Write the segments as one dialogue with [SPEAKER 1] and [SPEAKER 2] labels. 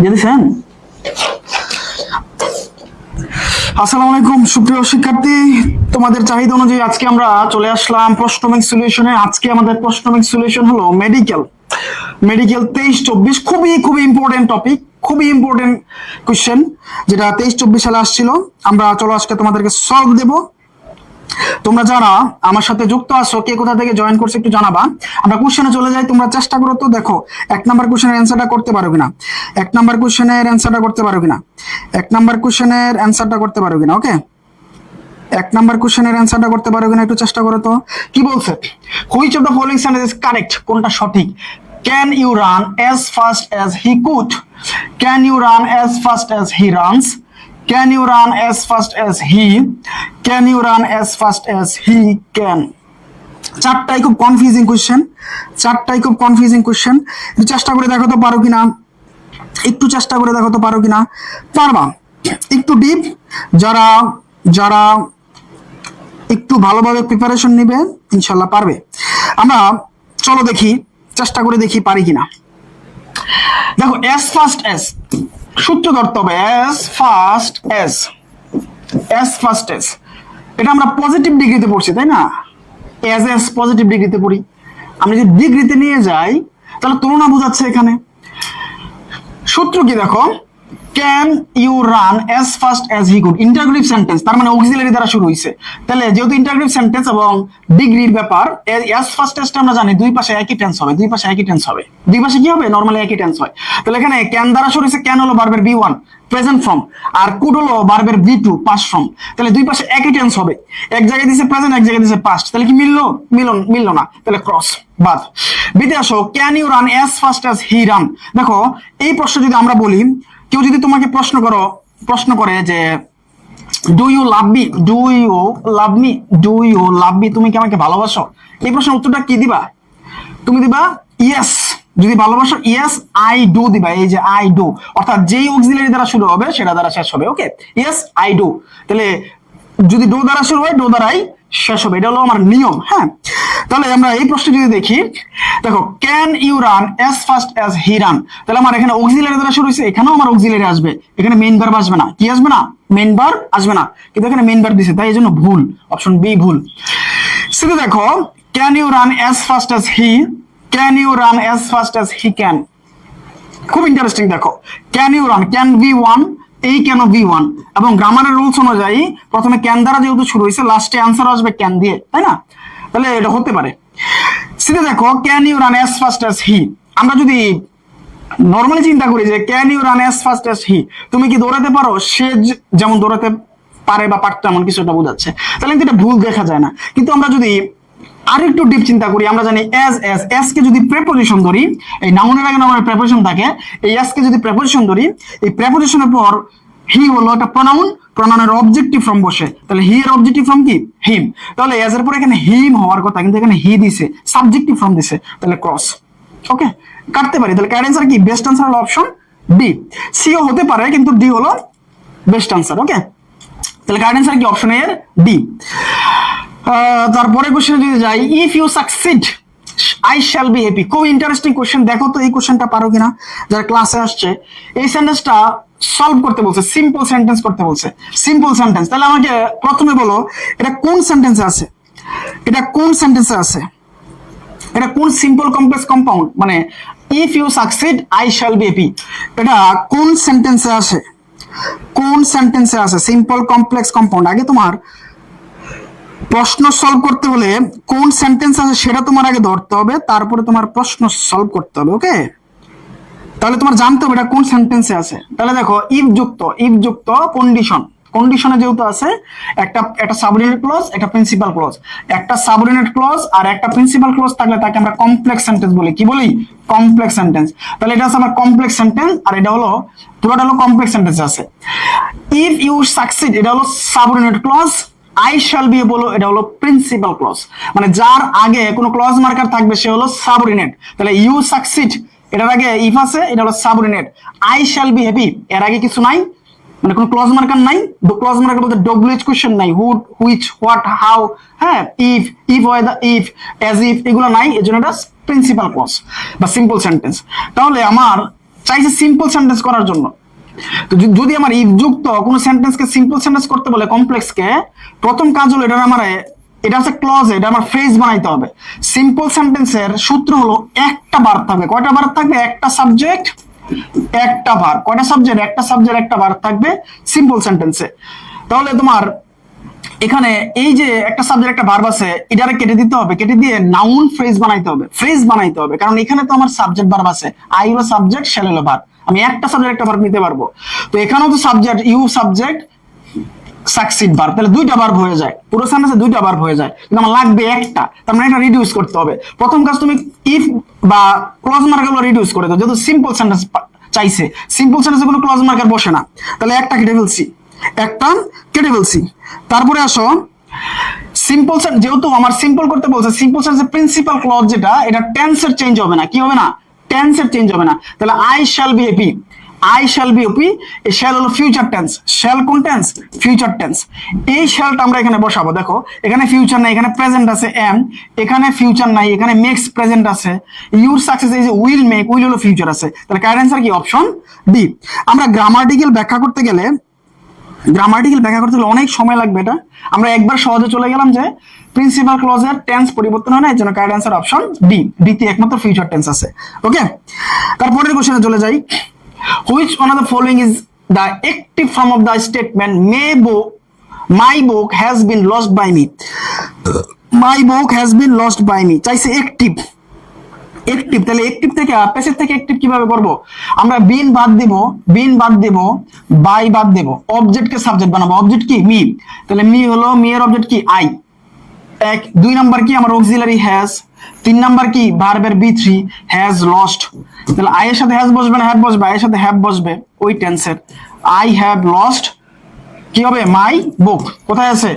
[SPEAKER 1] দিয়েছেন। আসসালামু আলাইকুম সুপ্রিয় শিক্ষার্থী, তোমাদের চাহিদা অনুযায়ী আজকে আমরা চলে আসলাম প্রশ্ন ব্যাংক সলিউশনে। আজকে আমাদের প্রশ্ন ব্যাংক সলিউশন হলো মেডিকেল 23-24। খুবই খুবই ইম্পর্টেন্ট টপিক, খুবই ইম্পর্টেন্ট কোশ্চেন, যেটা 23-24 সালে আসছিল। আমরা চলো আজকে তোমাদেরকে সলভ দেব। তোমরা যারা আমার সাথে যুক্ত আছো, কে কোথা থেকে জয়েন করছে একটু জানাবা। আমরা কোশ্চেনে চলে যাই, তোমরা চেষ্টা করো তো। দেখো 1 নাম্বার কোশ্চেনের অ্যান্সারটা করতে পারো কিনা, 1 নাম্বার কোশ্চেনের অ্যান্সারটা করতে পারো কিনা, 1 নাম্বার কোশ্চেনের অ্যান্সারটা করতে পারো কিনা। ওকে, 1 নাম্বার কোশ্চেনের অ্যান্সারটা করতে পারো কিনা একটু চেষ্টা করো তো। কি বলছে? Which of the following sentence is correct? কোনটা সঠিক? Can you run as fast as he could? Can you run as fast as he runs? Can you run as fast as he? Can you run as fast as he can? চারটাই খুব confusing question, চারটাই খুব confusing question. একটু চেষ্টা করে দেখো তো পারো কিনা, একটু চেষ্টা করে দেখো তো পারো কিনা। পারবা? একটু ডিপ, যারা যারা একটু ভালোভাবে প্রিপারেশন নিবে ইনশাল্লাহ পারবে। আমরা চলো দেখি, চেষ্টা করে দেখি পারি কিনা। দেখো as fast as সূত্র ধরতে হবে, as fast as এটা আমরা পজিটিভ ডিগ্রিতে পড়ছি তাই না? as পজিটিভ ডিগ্রিতে পড়ি। আমি যদি ডিগ্রিতে নিয়ে যাই তাহলে তুলনা বোঝাচ্ছে এখানে। সূত্র কি দেখো, can you run as fast as he could, interrogative sentence, তার মানে অক্সিলারি দ্বারা শুরু হয়েছে। তাহলে যেহেতু ইন্টারগ্রেটিভ সেন্টেন্স এবং ডিগ্রির ব্যাপার, অ্যাজ ফাস্ট অ্যাজটা আমরা জানি দুই পাশে একই টেন্স হবে, দুই পাশে একই টেন্স হবে, দুই পাশে কি হবে? নরমালি একই টেন্স হয়। তাহলে এখানে ক্যান দ্বারা শুরু হয়েছে, ক্যান হলো ভার্বের বি1 প্রেজেন্ট ফর্ম, আর কুড হলো ভার্বের বি2 পাস্ট ফর্ম। তাহলে দুই পাশে একই টেন্স হবে, এক জায়গায় দিছে প্রেজেন্ট, এক জায়গায় দিছে পাস্ট। তাহলে কি মিললো না, তাহলে ক্রস বাদ। বিতে আসো, can you run as fast as he ran. দেখো এই প্রশ্ন যদি আমরা বলি, কেউ যদি তোমাকে প্রশ্ন করে যে do you love me, do you love me, do you love me, তুমি কি আমাকে ভালোবাসো? এই প্রশ্নের উত্তরটা কি দিবা? তুমি দিবা ইয়েস। যদি ভালোবাসো ইয়েস আই ডু দিবা, এই যে আই ডু, অর্থাৎ যেই অক্সিলারি দ্বারা শুরু হবে সেটা দ্বারা শেষ হবে। ওকে, ইয়েস আই ডু। তাহলে যদি ডু দ্বারা শুরু হয় ডু দ্বারাই শেষ হবে, এটা হলো আমার নিয়ম। হ্যাঁ, তাহলে আমরা এই প্রশ্ন যদি দেখি, দেখো can you run as fast as he ran, তাহলে আমার এখানে অক্সিলারি দ্বারা শুরু হয়েছে, এখানেও আমার অক্সিলারি আসবে, এখানে মেইন ভার্ব আসবে না। কি আসবে না? মেইন ভার্ব আসবে না, কিন্তু এখানে মেইন ভার্ব দিছে, তাই এই জন্য ভুল, অপশন বি ভুল। সেটা দেখো, can you run as fast as he, can you run as fast as he can. খুব ইন্টারেস্টিং। দেখো can you run, can V1, এই কেন V1, এবং গ্রামারের রুলস অনুযায়ী প্রথমে ক্যান দ্বারা যেহেতু শুরু হয়েছে, লাস্টে অ্যান্সার আসবে ক্যান দিয়ে, তাই না? তাহলে এটা হতে পারে। সেটা দেখো, can you run as fast as he, আমরা যদি নর্মালি চিন্তা করি যে can you run as fast as he, তুমি কি দৌড়াতে পারো? সে যেমন দৌড়াতে পারে বা পারতো এমন কিছু একটা বোঝাচ্ছে, তাহলে কিন্তু এটা ভুল দেখা যায় না। কিন্তু আমরা যদি আরেকটু ডিপ চিন্তা করি, আমরা জানি এস কে যদি প্রেপোজিশন ধরি, এই নাউনের আগে নাউনের প্রেপোজিশন থাকে, এই এস কে যদি প্রেপোজিশন ধরি, এই প্রেপোজিশনের পর হি হলো একটা প্রনাউন, প্রনাউনের অবজেক্টিভ ফর্ম বসে, তাহলে হি এর অবজেক্টিভ ফর্ম কি? হিম। তাহলে এস এর পর এখানে হিম হওয়ার কথা, কিন্তু এখানে হি দিছে, সাবজেক্টিভ ফর্ম দিছে, তাহলে ক্রস। ওকে, কাটতে পারি। তাহলে কারেক্ট আনসার কি? বেস্ট আনসার হলো অপশন ডি। সিও হতে পারে, কিন্তু ডি হলো বেস্ট আনসার। ওকে, তাহলে কারেক্ট আনসার কি? অপশন এর ডি। তারপরে কোশ্চেনে যদি যাই, if you succeed I shall be happy. খুব ইন্টারেস্টিং কোশ্চেন, দেখো তো এই কোশ্চেনটা পারো কিনা যারা ক্লাসে আসছে। এই সেন্টেন্সটা সলভ করতে বলছে, সিম্পল সেন্টেন্স করতে বলছে, সিম্পল সেন্টেন্স। তাহলে আমাকে প্রথমে বলো এটা কোন সেন্টেন্সে আছে, এটা কোন সেন্টেন্সে আছে, এটা কোন সিম্পল কমপ্লেক্স কম্পাউন্ড, মানে if you succeed I shall be happy, এটা কোন সেন্টেন্সে আছে, কোন সেন্টেন্সে আছে? Simple complex compound. আগে তোমার প্রশ্ন সলভ করতে হলে কোন সেন্টেন্স আছে সেটা তোমার আগে ধরতে হবে, তারপরে তোমার প্রশ্ন সলভ করতে হবে। ওকে, তাহলে তোমার জানতে হবে এটা কোন সেন্টেন্সে আছে। তাহলে দেখো ইফ যুক্ত কন্ডিশন, কন্ডিশনে যেহেতু আছে একটা সাবঅর্ডিনেট ক্লজ, একটা প্রিন্সিপাল ক্লজ, একটা সাবঅর্ডিনেট ক্লজ আর একটা প্রিন্সিপাল ক্লজ থাকলে তাকে আমরা কমপ্লেক্স সেন্টেন্স বলি। কি বলি? Complex sentence. তাহলে এটা হচ্ছে আমার কমপ্লেক্স সেন্টেন্স, আর এটা হলো পুরোটা হলো কমপ্লেক্স সেন্টেন্স আছে। ইফ ইউ সাকসিড এটা হলো subordinate clause, I shall be বলো এটা হলো প্রিন্সিপাল ক্লজ, মানে যার আগে কোনো ক্লজ মার্কার থাকবে সে হলো সাবঅর্ডিনেট। তাহলে ইউ সাকসিড এটার আগে ইফ আছে, এটা হলো subordinate. I shall be happy এর আগে কিছু নাই, মানে কোনো ক্লজ মার্কার নাই। ক্লজ মার্কার বলতে ডব্লিউএইচ কোশ্চেন নাই, হু, হুইচ, হোয়াট, হাউ, হ্যাঁ, if weather, if, as if, এগুলো নাই, এজন্য এটা প্রিন্সিপাল ক্লজ বা সিম্পল সেন্টেন্স। তাহলে আমার চাইছে সিম্পল সেন্টেন্স করার জন্য। তো যদি আমার ইফ যুক্ত কোনো সেন্টেন্সকে সিম্পল সেন্টেন্স করতে বলে কমপ্লেক্সকে, প্রথম কাজ হলো এটা হচ্ছে ক্লজ, এটা আমার ফ্রেজ বানাইতে হবে। সিম্পল সেন্টেন্সের সূত্র হলো একটা ভার্ব থাকবে। কয়টা ভার্ব থাকবে? একটা সাবজেক্ট একটা ভার্ব। কয়টা সাবজেক্ট? একটা সাবজেক্ট একটা ভার্ব থাকবে সিম্পল সেন্টেন্সে। তাহলে তোমার এখানে এই যে একটা সাবজেক্ট একটা ভার্ব আছে, এটারে কেটে দিতে হবে, কেটে দিয়ে নাউন ফ্রেজ বানাইতে হবে, ফ্রেজ বানাইতে হবে। কারণ এখানে তো আমার সাবজেক্ট ভার্ব আছে, আই হলো সাবজেক্ট, শ্যাল হলো ভার্ব। আমি একটা সাবজেক্ট একটা ভার্ব নিতে পারবো। তো এখানেও তো subject, you subject, succeed verb, তাহলে দুইটা ভার্ব হয়ে যায়, পুরো সেন্টেন্সে দুইটা ভার্ব হয়ে যায়। কিন্তু আমার লাগবে একটা, তার মানে এটা রিডিউস করতে হবে। প্রথম কাজ তুমি ইফ বা ক্লজ মার্কারগুলো রিডিউস করে দাও, যেহেতু সিম্পল সেন্টেন্স চাইছে, সিম্পল সেন্টেন্সে কোনো ক্লজ মার্কার বসে না, তাহলে একটা কেটে ফেলছি, একটা কেটে ফেলছি। তারপরে আসো সিম্পল সেন্টেন্স, যেহেতু আমার সিম্পল করতে বলছে, সিম্পল সেন্টেন্সের প্রিন্সিপাল ক্লজ যেটা, এটা টেন্সের চেঞ্জ হবে না। কি হবে না? টেন্সের চেঞ্জ হবে না। তাহলে I shall be happy, I shall be happy, এই শ্যাল হলো ফিউচার টেন্স। শ্যাল কোন টেন্স? Future tense. এই শ্যালটা আমরা এখানে বসাবো। দেখো এখানে ফিউচার নাই, এখানে প্রেজেন্ট আছে এম, এখানে ফিউচার নাই, এখানে মেক্স প্রেজেন্ট আছে। ইউর সাকসেস, এই যে উইল মেক, উইল হলো ফিউচার আছে। তাহলে কারেক্ট অ্যান্সার কি? Option D. আমরা গ্রামাটিক্যাল ব্যাখ্যা করতে গেলে অনেক সময় লাগবে। এটা আমরা একবার সহজে চলে গেলাম যে প্রিন্সিপাল ক্লজের টেন্স পরিবর্তন হয় না, এর জন্য correct answer option D. D তে একমাত্র ফিউচার টেন্স আছে। ওকে, তারপরের কোশ্চেনে চলে যাই। Which one of the following is the active form of the statement my book has been lost by me? My book has been lost by me চাইছে active, active. তাহলে active থেকে passive থেকে active কিভাবে করব? আমরা বিন বাদ দেব, বিন বাদ দেব, by বাদ দেব, অবজেক্টকে সাবজেক্ট বানাবো। অবজেক্ট কি? মি। তাহলে মি হলো, মি এর অবজেক্ট কি? আই। এক। দুই নাম্বার কি? আমার অক্সিলারি হ্যাজ। তিন নাম্বার কি? ভার্বের বি3 হ্যাজ লস্ট। তাহলে আই এর সাথে হ্যাজ বসবে না হ্যাভ বসবে? আই এর সাথে হ্যাভ বসবে, ওই টেন্সের। আই হ্যাভ লস্ট কি হবে? মাই বুক। কোথায় আছে?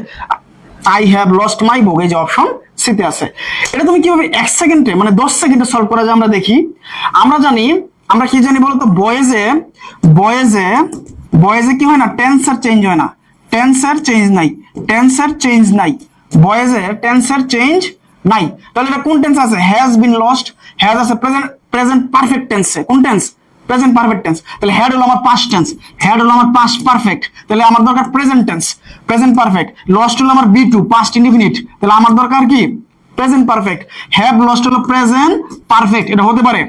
[SPEAKER 1] আই হ্যাভ লস্ট মাই বুক, এই যে অপশন সিতে আছে। এটা তুমি কিভাবে 1 সেকেন্ডে মানে 10 সেকেন্ডে সলভ করা যায় আমরা দেখি। আমরা জানি, আমরা কি জানি বলতো, বয়েজে কি হয় না? টেন্সের চেঞ্জ হয় না, টেন্সের চেঞ্জ নাই, টেন্সের চেঞ্জ নাই, বয়েজে টেন্সের চেঞ্জ নাই। তাহলে এটা কোন টেন্স আছে? হ্যাজ বিন লস্ট, হ্যাজ আছে প্রেজেন্ট পারফেক্ট টেন্সে। কোন টেন্স? Present perfect tense. তাহলে হ্যাড হলো আমার পাস্ট টেন্স, হ্যাড হলো আমার পাস্ট পারফেক্ট, তাহলে আমার দরকার present tense, present perfect. Lost হলো আমার বি2 পাস্ট ইনডিফিনিট, তাহলে আমার দরকার কি? Present perfect. হ্যাভ লস্ট হলো প্রেজেন্ট পারফেক্ট, এটা হতে পারে।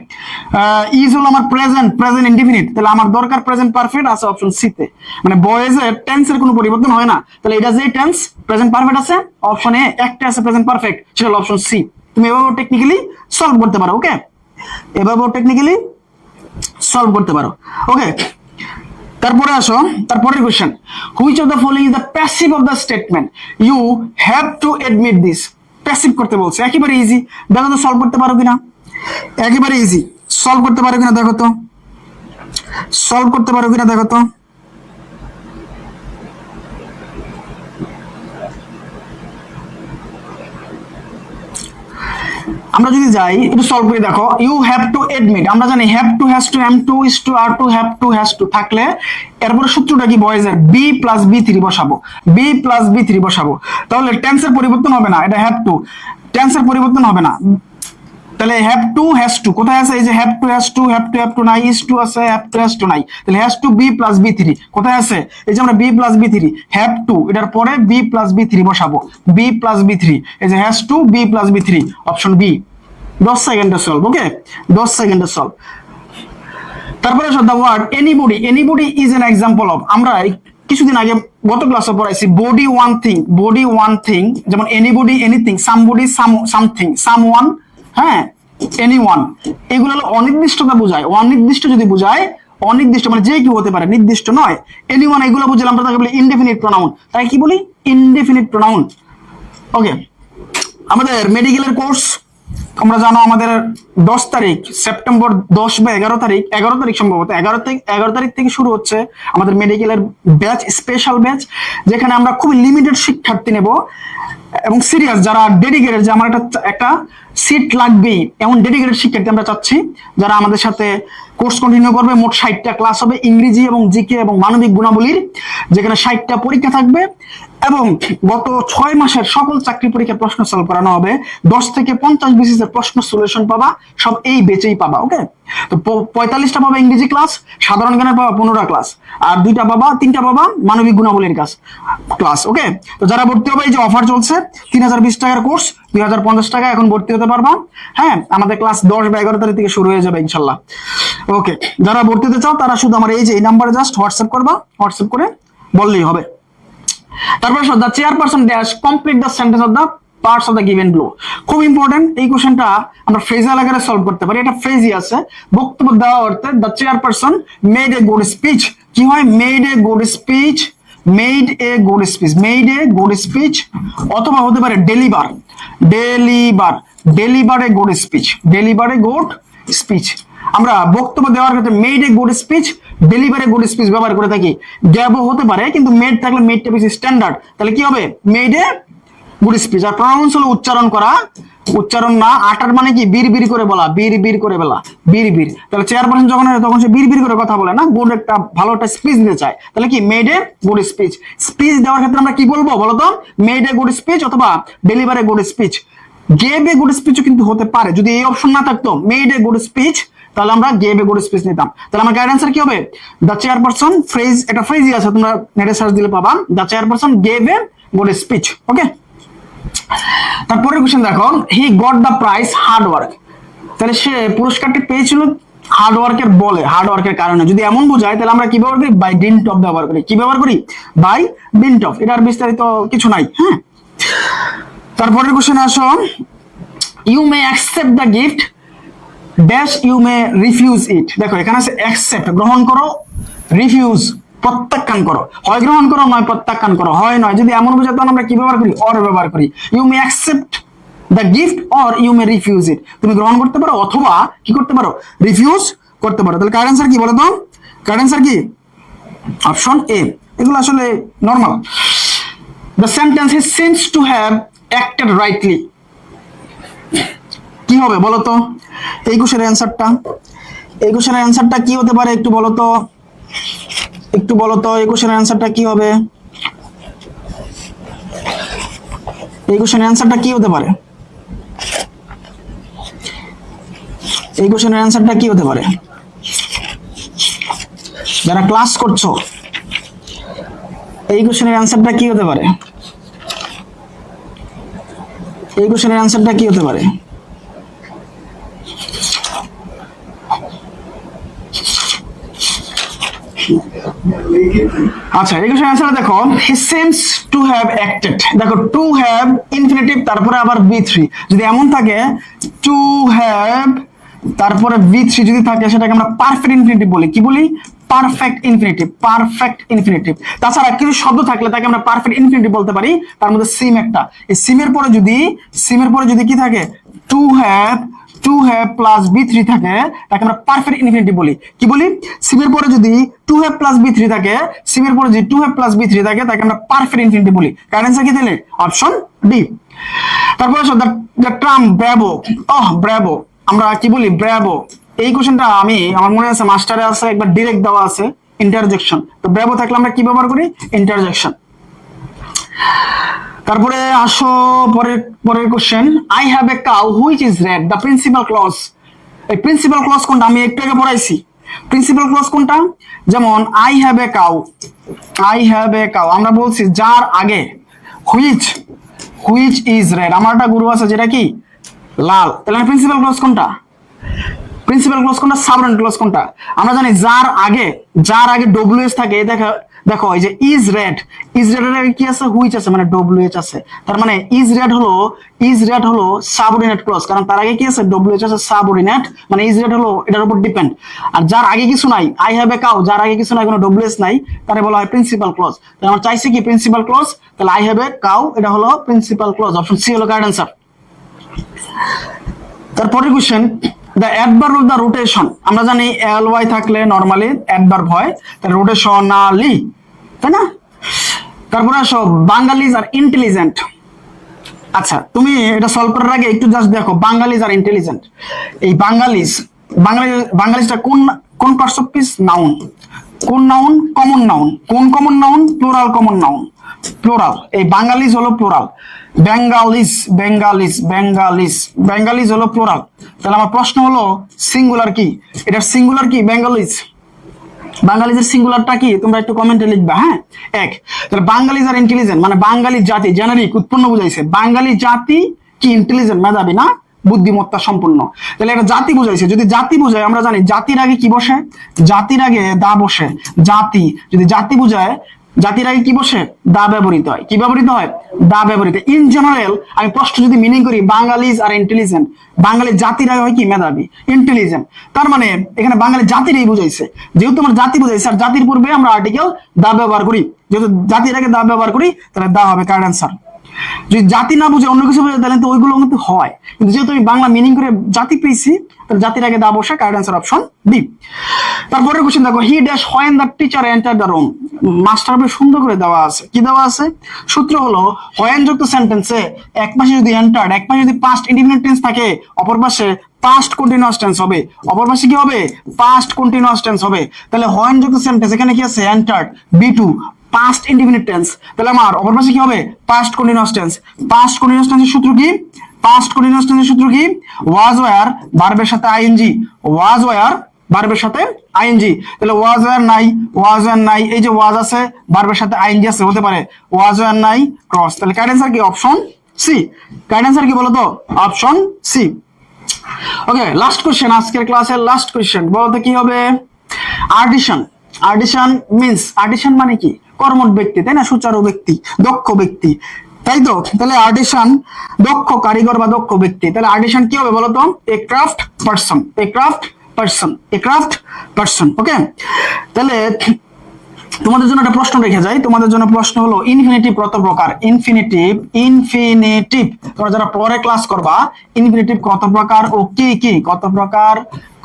[SPEAKER 1] ইজ হলো আমার প্রেজেন্ট ইনডিফিনিট, তাহলে আমার দরকার প্রেজেন্ট পারফেক্ট, আছে অপশন সি তে। মানে বয়েজের টেন্সের কোনো পরিবর্তন হয় না, তাহলে এটা যে টেন্স প্রেজেন্ট পারফেক্ট আছে, অপশন এ একটা আছে প্রেজেন্ট পারফেক্ট, সেটা হলো অপশন সি। তুমি এভাবে টেকনিক্যালি সলভ করতে পারো। ওকে, এভাবে টেকনিক্যালি সলভ করতে পারো। ওকে, তারপরে আসো তারপরের question. Which of the following is the passive of the statement? You have to admit this. Passive করতে বলছে, একেবারে ইজি। দেখো তো সলভ করতে পারো কিনা, একেবারে ইজি। সলভ করতে পারো কিনা দেখো তো, সলভ করতে পারো কিনা দেখো তো। আমরা যদি যাই একটু সলভ করে দেখো। ইউ হ্যাভ টু এডমিট, আমরা জানি have to, has to, am to, is to, are to, have to, has to থাকলে এরপরে সূত্রটা কি? বয়েজের বি প্লাস বি3 বসাবো, বি প্লাস বি3 বসাবো। তাহলে টেন্সের পরিবর্তন হবে না, এটা হ্যাভ টু, টেন্সের পরিবর্তন হবে না। তাহলে হ্যাভ টু হ্যাজ টু কোথায় আছে? এই যে have to has two, have two নাই, ইজ টু আছে, হ্যাভ টু হ্যাজ টু নাই। তাহলে হ্যাজ টু বি প্লাস বি3 কোথায় আছে? এই যে আমরা বি প্লাস বি3, হ্যাভ টু এটার পরে বি প্লাস বি3 বসাবো, বি প্লাস বি3, এই যে হ্যাজ টু বি প্লাস বি3, অপশন বি। 10 সেকেন্ডে সলভ। ওকে, 10 সেকেন্ডে সলভ। তারপরে the word anybody, anybody is an example of, আমরা কিছুদিন আগে গত ক্লাসে পড়াইছি body one thing, body one thing, যেমন anybody anything, somebody something, someone, হ্যাঁ, এনিওয়ান। এগুলো হলো অনির্দিষ্টতা বোঝায়। অনির্দিষ্ট যদি বোঝায়, অনির্দিষ্ট মানে যে কেউ হতে পারে, নির্দিষ্ট নয়। এনিওয়ান এগুলো বুঝলাম, আমরা তাকে বলি ইনডেফিনিট প্রোনাউন, তাই কি বলি? Indefinite pronoun. ওকে, আমাদের মেডিকেলের কোর্স তোমরা জানো আমাদের 10 তারিখ সেপ্টেম্বর, 10 বা 11 তারিখ, 11 তারিখ সম্ভবত, 11 তারিখ থেকে শুরু হচ্ছে আমাদের মেডিকেলের ব্যাচ, স্পেশাল ব্যাচ, যেখানে আমরা খুব লিমিটেড শিক্ষার্থী নেব এবং সিরিয়াস যারা ডেডিকেটেড, যে আমার একটা সিট লাগবেই এমন ডেডিকেটেড শিক্ষার্থী আমরা চাচ্ছি, যারা আমাদের সাথে কোর্স কন্টিনিউ করবে। মোট 60টা ক্লাস হবে, ইংরেজি এবং জিকে এবং মানবিক গুণাবলীর, যেখানে 60টা পরীক্ষা থাকবে এবং গত 6 মাসের সকল চাকরি পরীক্ষার প্রশ্ন সলভ করানো হবে। 10 থেকে 50 বিসিএস এর প্রশ্ন সলিউশন পাবা, সব এই বেচেই পাবা। ওকে, তো 45টা পাবা ইংরেজি ক্লাস, সাধারণ জ্ঞানের পাবা 15টা ক্লাস, আর 3টা পাবা মানবিক গুণাবলীর ক্লাস। ওকে, তো যারা ভর্তি হবে, এই যে অফার চলছে, 3020 টাকার কোর্স 2050 টাকা এখন ভর্তি হতে পারবা। হ্যাঁ, আমাদের ক্লাস 10 বা 11 তারিখ থেকে শুরু হয়ে যাবে ইনশাল্লাহ। ওকে, যারা ভর্তি হতে চাও তারা শুধু আমার এই নাম্বারে জাস্ট হোয়াটসঅ্যাপ করবা, হোয়াটসঅ্যাপ করে বললেই হবে। তারপরে the chairperson dash complete the sentence of the parts of the given below. খুব ইম্পর্টেন্ট, এই কোশ্চেনটা আমরা ফ্রেজাল আকারে সলভ করতে পারি। এটা ফ্রেজই আছে, বক্তব্য দেওয়া অর্থে the chairperson made a good speech. কি হয়? Made a good speech, made a good speech, made a good speech, অথবা হতে পারে ডেলিভার, ডেলিভার, ডেলিভার এ গুড স্পিচ, ডেলিভার এ গুড স্পিচ। আমরা বক্তব্য দেওয়ার ক্ষেত্রে made a good speech, delivery good speech ব্যবহার করে থাকি। গ্যাবও হতে পারে, কিন্তু মেড থাকলে মেডটা বেশি স্ট্যান্ডার্ড, তাহলে কি হবে? Made a good speech. আর প্রনাউন্স হলো উচ্চারণ করা, উচ্চারণ না। আটার মানে কি? বীর বীর করে বলা, বীর বীর করে বলা, বীর বীর। তাহলে চেয়ারপারসন যখন তখন সে বীর বীর করে কথা বলে না, গুড একটা ভালো একটা স্পিচ দিতে চায়, তাহলে কি? Made a good speech. Speech দেওয়ার ক্ষেত্রে আমরা কি বলবো বলতো? মেড এ গুড স্পিচ অথবা delivery good speech. Gave a good স্পিচও কিন্তু হতে পারে, যদি এই অপশন না থাকতো মেড এ গুড স্পিচ, তাহলে আমরা গেভ এ গুড স্পিচ নিতাম। তাহলে আমার গাইড অ্যান্সার কি হবে? দ্য চেয়ারপারসন ফ্রেজ, এটা ফ্রেজই আছে, তোমরা নেটে সার্চ দিলে পাবা। The chairperson gave a good speech. Okay, তারপরে কোশ্চেন দেখো, he got the prize hard work. তাহলে সে পুরস্কারটি পেয়েছিল হার্ড ওয়ার্কের বলে, হার্ড ওয়ার্কের কারণে। যদি এমন বোঝায় তাহলে আমরা কি ব্যবহার করি? বাই ডিন্ট অফ ব্যবহার করি। কি ব্যবহার করি? By dint of. এটার বিস্তারিত কিছু নাই। হ্যাঁ, তারপরের কোশ্চেনে আসো, you may accept the gift dash you may refuse it. দেখো এখানে আছে অ্যাকসেপ্ট, গ্রহণ করো, রিফিউজ প্রত্যাখ্যান করো। হয় গ্রহণ করো, নয় প্রত্যাখ্যান করো, হয় নয়। যদি এমন বোঝায় তখন আমরা কি ব্যবহার করি? অর ব্যবহার করি। You may accept the gift or you may refuse it. তুমি গ্রহণ করতে পারো অথবা কি করতে পারো? রিফিউজ করতে পারো। তাহলে কারেন্ট অ্যান্সার কি বলো তো? কারেন্ট অ্যান্সার কি? Option A. এগুলো আসলে normal. The sentence he seems to have acted rightly. কি হবে বলো তো এই কোশ্চেনের অ্যান্সারটা? এই কোশ্চেনের অ্যান্সারটা কি হতে পারে একটু বলো তো, একটু বলো তো এই কোশ্চেনের অ্যান্সারটা কি হবে? এই কোশ্চেনের অ্যান্সারটা কি হতে পারে? এই কোশ্চেনের অ্যান্সারটা কি হতে পারে? যারা ক্লাস করছো, এই কোশ্চেনের অ্যান্সারটা কি হতে পারে? এই কোশ্চেনের অ্যান্সারটা কি হতে পারে? আচ্ছা, এই কোশ্চেনের অ্যান্সার দেখো, he seems to have acted. দেখো টু হ্যাভ ইনফিনিটিভ, তারপরে আবার V3। যদি এমন থাকে টু হ্যাভ তারপরে V3 যদি থাকে, সেটাকে আমরা পারফেক্ট ইনফিনিটিভ বলি। কি বলি? Perfect infinitive, perfect infinitive. তাছাড়া কিছু শব্দ থাকলে তাকে আমরা পারফেক্ট ইনফিনিটিভ বলতে পারি। তার মধ্যে সিম একটা। এই সিমের পরে যদি কি থাকে? টু হ্যাভ প্লাস V3 থাকে, তাকে আমরা পারফেক্ট ইনফিনিটিভ বলি। কি বলি? সিমের পরে যদি টু হ্যাভ প্লাস V3 থাকে, সিমের পরে যদি টু হ্যাভ প্লাস V3 থাকে, তাকে আমরা পারফেক্ট ইনফিনিটিভ বলি। কারেন্ট অ্যান্সার কি দিলে? Option D. তারপরে দ্য টার্ম ব্র্যাভো। ব্র্যাভো আমরা কি বলি? ব্র্যাভো। এই কোশ্চেনটা আমার মনে আছে মাস্টারে আছে, একবার ডিরেক্ট দেওয়া আছে ইন্টারজেকশন। তো ব্র্যাভো থাকলে আমরা কি ব্যবহার করি? ইন্টারজেকশন। তারপরে আসো পরের question, I have a cow which is red. The principal clause. এই প্রিন্সিপাল ক্লজ কোনটা? আমি একটু আগে পড়াইছি। প্রিন্সিপাল ক্লজ কোনটা? যেমন I have a cow, I have a cow আমরা বলছি যার আগে হুইচ ইজ রেড। আমার একটা গুরু আছে যেটা কি লাল। তাহলে প্রিন্সিপাল ক্লজ কোনটা? প্রিন্সিপাল ক্লজ কোনটা? সাবঅর্ডিনেট ক্লজ কোনটা? আমরা জানি যার আগে WH থাকে। দেখো এই যে ইজ রেড এর আগে কি আছে? হুইচ আছে, মানে WH আছে। তার মানে ইজ রেড হলো সাবঅর্ডিনেট ক্লজ, কারণ তার আগে কি আছে? WH আছে, সাবঅর্ডিনেট, মানে ইজ রেড হলো এটার উপর ডিপেন্ড। আর যার আগে কিছু নাই, আই হ্যাভ এ কাউ, যার আগে কিছু নাই, কোনো WH নাই, তারে বলা হয় প্রিন্সিপাল ক্লজ। তাহলে আমরা চাইছি কি? Principal clause. তাহলে আই হ্যাভ এ কাউ এটা হলো প্রিন্সিপাল ক্লজ। অপশন সি হলো কারেক্ট অ্যান্সার। তারপরের question, the adverb of the rotation. আমরা জানি ly থাকলে নরমালি অ্যাডভার্ব হয়, তাহলে রোটেশনালি, তাই না? তারপরে আসো, বাঙালিজ আর ইন্টেলিজেন্ট। আচ্ছা, তুমি এটা সলভ করার আগে একটু জাস্ট দেখো, বাঙালিজ আর ইন্টেলিজেন্ট। এই বাঙালিজটা কোন পার্টস অফ স্পিচ? নাউন। কোন নাউন? Common noun. কোন common noun? Plural common noun. Plural, এই বাঙালিজ হলো প্লুরাল, বেঙ্গালিজ বেঙ্গালিজ বেঙ্গালিজ বেঙ্গালিজ হলো প্লুরাল। তাহলে আমার প্রশ্ন হলো সিঙ্গুলার কি, এটার সিঙ্গুলার কি? বেঙ্গলিজ। বাঙালিজের সিঙ্গুলারটা কি তোমরা একটু কমেন্টে লিখবা। হ্যাঁ, এক। তাহলে বাঙালিজ আর ইন্টেলিজেন্ট মানে বাঙালি জাতি, জেনারিক উৎপন্ন বুঝাইছে। বাঙালি জাতি কি ইন্টেলিজেন্ট, মেধাবী না বুদ্ধিমত্তা সম্পন্ন। তাহলে এটা জাতি বুঝাইছে। যদি জাতি বুঝায়, আমরা জানি জাতির আগে কি বসে? জাতির আগে দা বসে। জাতি যদি জাতি বুঝায়, জাতির আগে কি বসে? দা ব্যবহৃত হয়। কি ব্যবহৃত হয়? দা ব্যবহৃত। ইন জেনারেল আমি প্রশ্ন যদি মিনিং করি বাঙালিজ আর ইন্টেলিজেন্ট, বাঙালি জাতির আগে হয় কি? মেধাবী, ইন্টেলিজেন্ট। তার মানে এখানে বাঙালি জাতিরই বুঝাইছে। যেহেতু আমার জাতি বুঝাইছে আর জাতির পূর্বে আমরা আর্টিকেল দা ব্যবহার করি, যেহেতু জাতির আগে দা ব্যবহার করি তাহলে দা হবে কারেক্ট অ্যান্সার। যদি জাতি না বুঝে অন্য কিছু বুঝে তাহলে তো ওইগুলো কিন্তু হয়, কিন্তু যেহেতু আমি বাংলা মিনিং করে জাতি পেয়েছি তাহলে জাতির আগে দা বসে, কারেক্ট অ্যান্সার অপশন বি। তারপরে কোশ্চেন দেখো, he dash when the teacher enter the room. Master সুন্দর করে দেওয়া আছে। কি দেওয়া আছে? সূত্র হলো হোয়েন যুক্ত সেন্টেন্সে এক পাশে যদি এন্টার্ড, এক পাশে যদি পাস্ট ইনডিফিনিট টেন্স থাকে, অপর পাশে পাস্ট কন্টিনিউয়াস টেন্স হবে। অপর পাশে কি হবে? পাস্ট কন্টিনিউয়াস টেন্স হবে। তাহলে হোয়েন যুক্ত সেন্টেন্স এখানে কি আছে? Entered, B2, past indefinite tense. তাহলে আমার অপর পাশে কি হবে? Past continuous tense. Past continuous টেন্সের সূত্র কি? পাস্ট কন্টিনিউয়াস টেন্সের সূত্র কি? ওয়াজ ওয়্যার ভার্বের সাথে আইএনজি, ওয়াজ ওয়্যার ভার্বের সাথে আইএনজি। তাহলে ওয়াজ ওয়্যার নাই, ওয়াজ ওয়্যার নাই, এই যে ওয়াজ আছে ভার্বের সাথে আইএনজি আছে, হতে পারে ওয়াজ ওয়্যার নাই ক্রস। তাহলে কারেক্ট অ্যান্সার কি? Option C. কারেক্ট অ্যান্সার কি বলো তো? Option C. Okay, last question, আজকের ক্লাসের লাস্ট কোশ্চেন। বলতে কি হবে? আর্টিসান। আর্টিসান মিন্স, আর্টিসান মানে কি? কর্মঠ ব্যক্তি, তাই না? সুচারু ব্যক্তি, দক্ষ ব্যক্তি, তাই তো? তাহলে আর্টিসান দক্ষ কারিগর বা দক্ষ ব্যক্তি। তাহলে আর্টিসান কি হবে বলতো? A craft person, a craft person, a craft person. Okay, তাহলে তোমাদের জন্য একটা প্রশ্ন রেখে যাই। তোমাদের জন্য প্রশ্ন হলো ইনফিনিটিভ কত প্রকার? ইনফিনিটিভ, ইনফিনিটিভ তোমরা যারা পরে ক্লাস করবা, ইনফিনিটিভ কত প্রকার ও কি কি? কত প্রকার,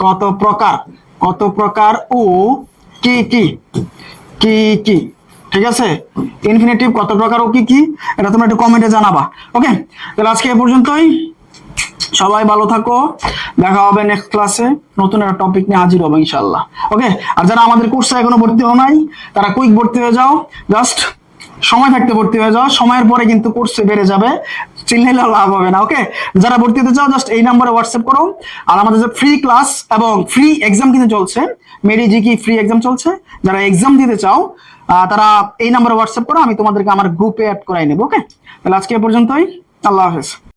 [SPEAKER 1] কত প্রকার, কত প্রকার ও কি কি? কি কি? ঠিক আছে, ইনফিনিটিভ কত প্রকার ও কি কি, এটা তোমরা একটু কমেন্টে জানাবা। ওকে, তাহলে আজকে এ পর্যন্তই। সবাই ভালো থাকো, দেখা হবে নেক্সট ক্লাসে, নতুন একটা টপিক নিয়ে হাজির হবো ইনশাআল্লাহ। ওকে, আর যারা আমাদের কোর্সে এখনো ভর্তি হও নাই তারা কুইক ভর্তি হয়ে যাও, জাস্ট সময় থাকতে ভর্তি হয়ে যাও, সময়ের পরে কিন্তু কোর্সে বেড়ে যাবে, চিল্লাইলেও লাভ হবে না। ওকে, যারা ভর্তি হতে চাও জাস্ট এই নাম্বারে হোয়াটসঅ্যাপ করো। আর আমাদের যে ফ্রি ক্লাস এবং ফ্রি এক্সাম কিন্তু চলছে, মেরি জি কি ফ্রি এক্সাম চলছে, যারা এক্সাম দিতে চাও তারা এই নাম্বারে হোয়াটসঅ্যাপ করো, আমি তোমাদেরকে আমার গ্রুপে অ্যাড করাই নেবো। ওকে, তাহলে আজকে এ পর্যন্তই, আল্লাহ হাফেজ।